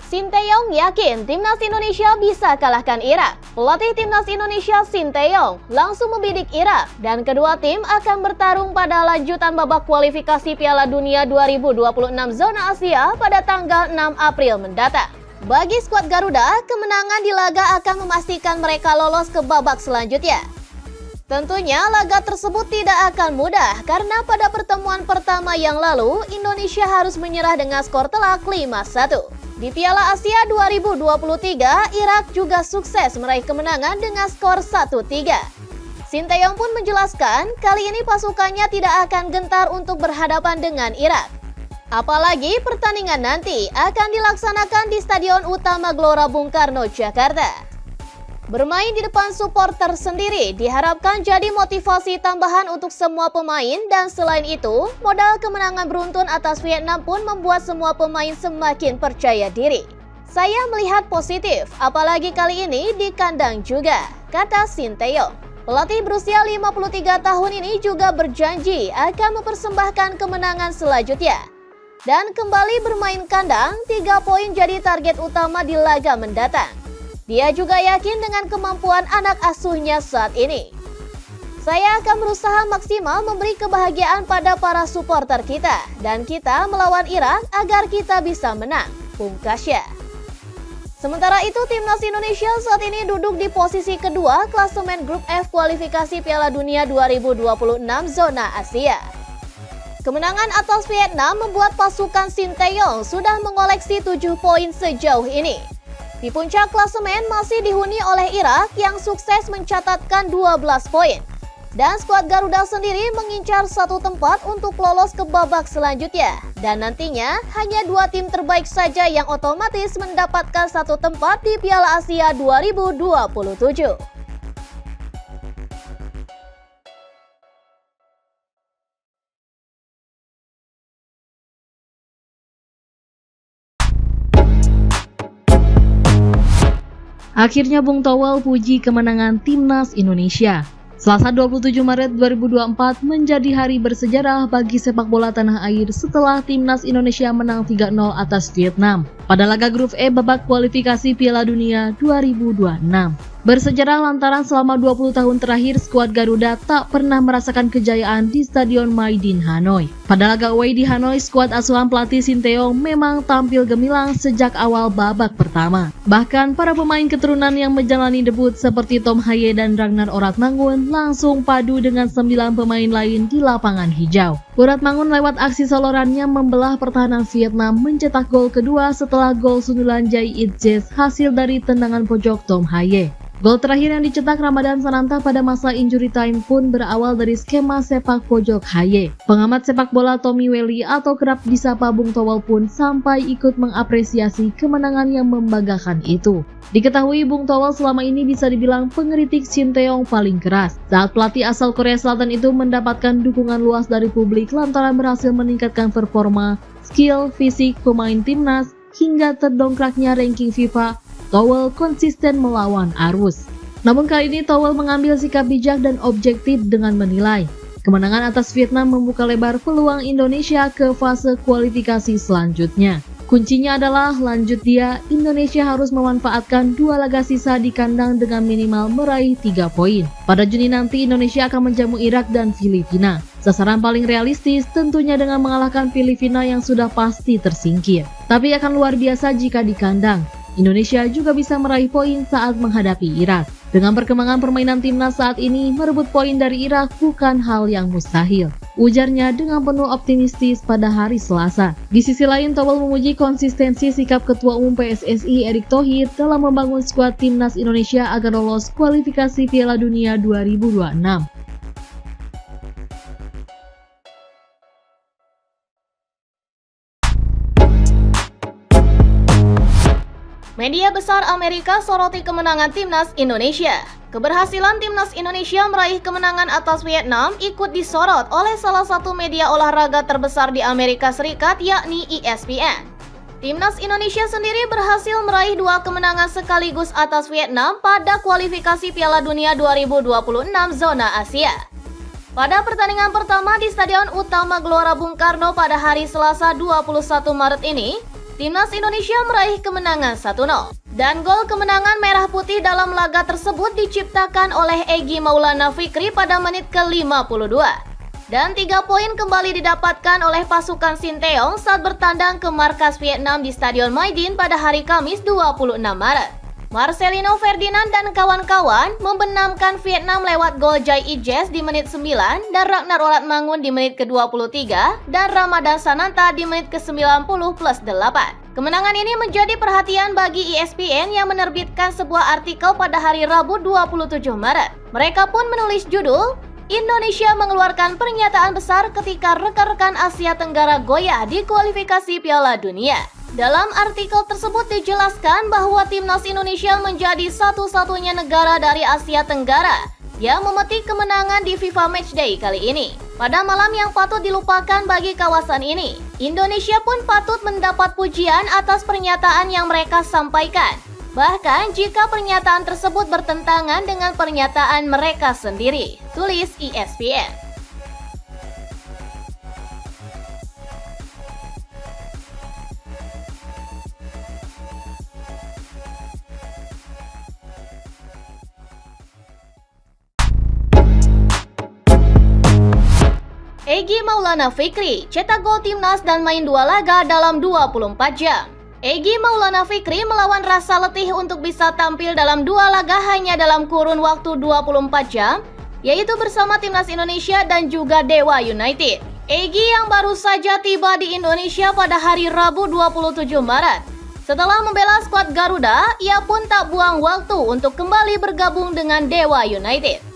Sinteyong yakin timnas Indonesia bisa kalahkan Irak. Pelatih timnas Indonesia Sinteyong langsung membidik Irak dan kedua tim akan bertarung pada lanjutan babak kualifikasi Piala Dunia 2026 zona Asia pada tanggal 6 April mendatang. Bagi skuad Garuda, kemenangan di laga akan memastikan mereka lolos ke babak selanjutnya. Tentunya laga tersebut tidak akan mudah karena pada pertemuan pertama yang lalu Indonesia harus menyerah dengan skor telak 5-1. Di Piala Asia 2023, Irak juga sukses meraih kemenangan dengan skor 1-3. Sinteyong pun menjelaskan kali ini pasukannya tidak akan gentar untuk berhadapan dengan Irak. Apalagi pertandingan nanti akan dilaksanakan di Stadion Utama Gelora Bung Karno, Jakarta. Bermain di depan supporter sendiri diharapkan jadi motivasi tambahan untuk semua pemain dan selain itu, modal kemenangan beruntun atas Vietnam pun membuat semua pemain semakin percaya diri. Saya melihat positif, apalagi kali ini di kandang juga, kata Sinteyong. Pelatih berusia 53 tahun ini juga berjanji akan mempersembahkan kemenangan selanjutnya. Dan kembali bermain kandang, 3 poin jadi target utama di laga mendatang. Dia juga yakin dengan kemampuan anak asuhnya saat ini. Saya akan berusaha maksimal memberi kebahagiaan pada para supporter kita dan kita melawan Irak agar kita bisa menang, pungkasnya. Sementara itu, timnas Indonesia saat ini duduk di posisi kedua klasemen grup F kualifikasi Piala Dunia 2026 zona Asia. Kemenangan atas Vietnam membuat pasukan Sinteyong sudah mengoleksi 7 poin sejauh ini. Di puncak klasemen masih dihuni oleh Irak yang sukses mencatatkan 12 poin. Dan skuad Garuda sendiri mengincar satu tempat untuk lolos ke babak selanjutnya. Dan nantinya hanya 2 tim terbaik saja yang otomatis mendapatkan satu tempat di Piala Asia 2027. Akhirnya Bung Towel puji kemenangan timnas Indonesia. Selasa 27 Maret 2024 menjadi hari bersejarah bagi sepak bola tanah air setelah timnas Indonesia menang 3-0 atas Vietnam pada laga grup E babak kualifikasi Piala Dunia 2026. Bersejarah lantaran selama 20 tahun terakhir skuad Garuda tak pernah merasakan kejayaan di Stadion Maidin Hanoi. Pada laga away di Hanoi, skuad asuhan pelatih Sinteyong memang tampil gemilang sejak awal babak pertama. Bahkan para pemain keturunan yang menjalani debut seperti Tom Haye dan Ragnar Oratmangun langsung padu dengan 9 pemain lain di lapangan hijau. Oratmangun lewat aksi solorannya membelah pertahanan Vietnam mencetak gol kedua setelah gol sundulan Jai Itjes hasil dari tendangan pojok Tom Haye. Gol terakhir yang dicetak Ramadan Sananta pada masa injury time pun berawal dari skema sepak pojok Haye. Pengamat sepak bola Tommy Welly atau kerap disapa Bung Towel pun sampai ikut mengapresiasi kemenangan yang membanggakan itu. Diketahui Bung Towel selama ini bisa dibilang pengkritik Sinteyong paling keras saat pelatih asal Korea Selatan itu mendapatkan dukungan luas dari publik lantaran berhasil meningkatkan performa, skill, fisik pemain timnas hingga terdongkraknya ranking FIFA. Towel konsisten melawan arus. Namun kali ini Towel mengambil sikap bijak dan objektif dengan menilai kemenangan atas Vietnam membuka lebar peluang Indonesia ke fase kualifikasi selanjutnya. Kuncinya adalah lanjut dia, Indonesia harus memanfaatkan 2 laga sisa di kandang dengan minimal meraih 3 poin. Pada Juni nanti Indonesia akan menjamu Irak dan Filipina. Sasaran paling realistis tentunya dengan mengalahkan Filipina yang sudah pasti tersingkir. Tapi akan luar biasa jika di kandang. Indonesia juga bisa meraih poin saat menghadapi Irak. Dengan perkembangan permainan timnas saat ini, merebut poin dari Irak bukan hal yang mustahil, ujarnya dengan penuh optimistis pada hari Selasa. Di sisi lain, Towel memuji konsistensi sikap Ketua Umum PSSI Erick Thohir dalam membangun skuad timnas Indonesia agar lolos kualifikasi Piala Dunia 2026. Media besar Amerika soroti kemenangan timnas Indonesia. Keberhasilan timnas Indonesia meraih kemenangan atas Vietnam ikut disorot oleh salah satu media olahraga terbesar di Amerika Serikat yakni ESPN. Timnas Indonesia sendiri berhasil meraih 2 kemenangan sekaligus atas Vietnam pada kualifikasi Piala Dunia 2026 zona Asia. Pada pertandingan pertama di Stadion Utama Gelora Bung Karno pada hari Selasa 21 Maret ini, Timnas Indonesia meraih kemenangan 1-0. Dan gol kemenangan merah putih dalam laga tersebut diciptakan oleh Egy Maulana Fikri pada menit ke-52. Dan 3 poin kembali didapatkan oleh pasukan Sinteyong saat bertandang ke markas Vietnam di Stadion Maidin pada hari Kamis 26 Maret. Marcelino Ferdinand dan kawan-kawan membenamkan Vietnam lewat gol Jai Ijes di menit 9 dan Ragnar Olatmangun di menit ke-23 dan Ramadan Sananta di menit ke-90 plus 8. Kemenangan ini menjadi perhatian bagi ESPN yang menerbitkan sebuah artikel pada hari Rabu 27 Maret. Mereka pun menulis judul, Indonesia mengeluarkan pernyataan besar ketika rekan-rekan Asia Tenggara goyah di kualifikasi Piala Dunia. Dalam artikel tersebut dijelaskan bahwa Timnas Indonesia menjadi satu-satunya negara dari Asia Tenggara yang memetik kemenangan di FIFA Matchday kali ini. Pada malam yang patut dilupakan bagi kawasan ini, Indonesia pun patut mendapat pujian atas pernyataan yang mereka sampaikan. Bahkan jika pernyataan tersebut bertentangan dengan pernyataan mereka sendiri, tulis ESPN. Egy Maulana Fikri cetak gol timnas dan main 2 laga dalam 24 jam. Egy Maulana Fikri melawan rasa letih untuk bisa tampil dalam 2 laga hanya dalam kurun waktu 24 jam, yaitu bersama Timnas Indonesia dan juga Dewa United. Egy yang baru saja tiba di Indonesia pada hari Rabu 27 Maret. Setelah membela skuad Garuda, ia pun tak buang waktu untuk kembali bergabung dengan Dewa United.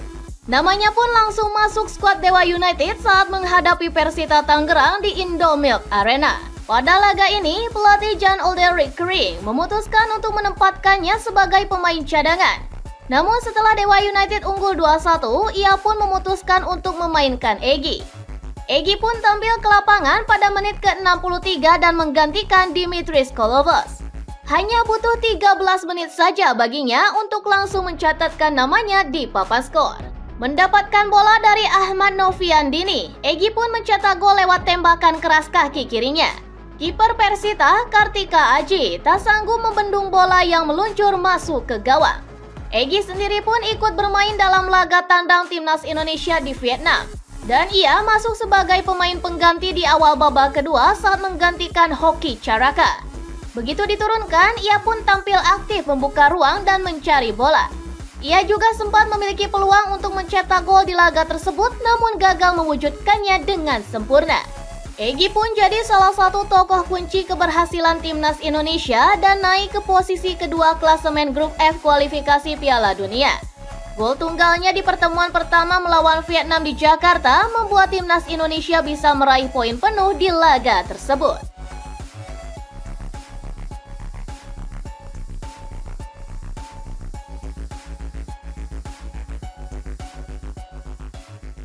Namanya pun langsung masuk skuad Dewa United saat menghadapi Persita Tangerang di Indomilk Arena. Pada laga ini, pelatih Jan-Alder Rickering memutuskan untuk menempatkannya sebagai pemain cadangan. Namun setelah Dewa United unggul 2-1, ia pun memutuskan untuk memainkan Egy. Egy pun tampil ke lapangan pada menit ke-63 dan menggantikan Dimitris Kolovos. Hanya butuh 13 menit saja baginya untuk langsung mencatatkan namanya di papan skor. Mendapatkan bola dari Ahmad Noviandini, Egy pun mencetak gol lewat tembakan keras kaki kirinya. Kiper Persita, Kartika Aji, tak sanggup membendung bola yang meluncur masuk ke gawang. Egy sendiri pun ikut bermain dalam laga tandang Timnas Indonesia di Vietnam. Dan ia masuk sebagai pemain pengganti di awal babak kedua saat menggantikan Hoki Caraka. Begitu diturunkan, ia pun tampil aktif membuka ruang dan mencari bola. Ia juga sempat memiliki peluang untuk mencetak gol di laga tersebut namun gagal mewujudkannya dengan sempurna. Egy pun jadi salah satu tokoh kunci keberhasilan Timnas Indonesia dan naik ke posisi kedua klasemen grup F kualifikasi Piala Dunia. Gol tunggalnya di pertemuan pertama melawan Vietnam di Jakarta membuat Timnas Indonesia bisa meraih poin penuh di laga tersebut.